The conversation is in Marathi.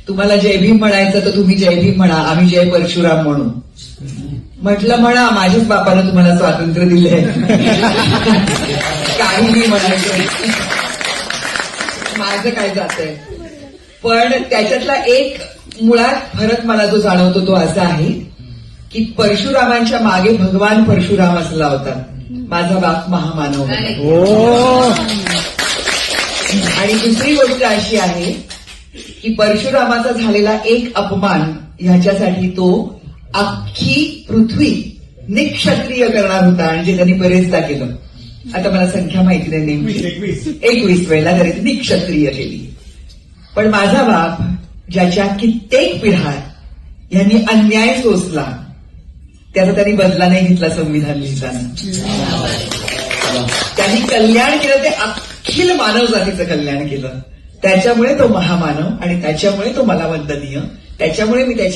तुम्हाला जय भीम म्हणायचं तर तुम्ही जय भीम म्हणा, आम्ही जय परशुराम म्हणू. म्हटलं म्हणा, माझ्याच बापानं तुम्हाला स्वातंत्र्य दिलंय. काहीही म्हणायचं, माझं काय जातंय. पण त्याच्यातला एक मुळात फरक मला जो जाणवतो तो असा आहे की परशुरामांच्या मागे भगवान परशुराम असला होता. माझा बाप महामानव होता. आणि दुसरी गोष्ट अशी आहे की परशुरामाचा झालेला एक अपमान ह्याच्यासाठी तो अख्खी पृथ्वी निक्षत्रिय करणार होता आणि जे त्यांनी बरेचदा केलं. आता मला संख्या माहिती नाही नेमकी, 21 वेळेला तरी निक्षत्रिय केली. पण माझा बाप ज्याच्या कित्येक पिढ्या यांनी अन्याय सोसला त्याचा त्यांनी बदला नाही घेतला. संविधान लिहिताना त्यांनी कल्याण केलं, ते अखिल मानव जातीचं कल्याण केलं. त्याच्यामुळे तो महामानव आणि त्याच्यामुळे तो मला वंदनीय, त्याच्यामुळे मी त्याची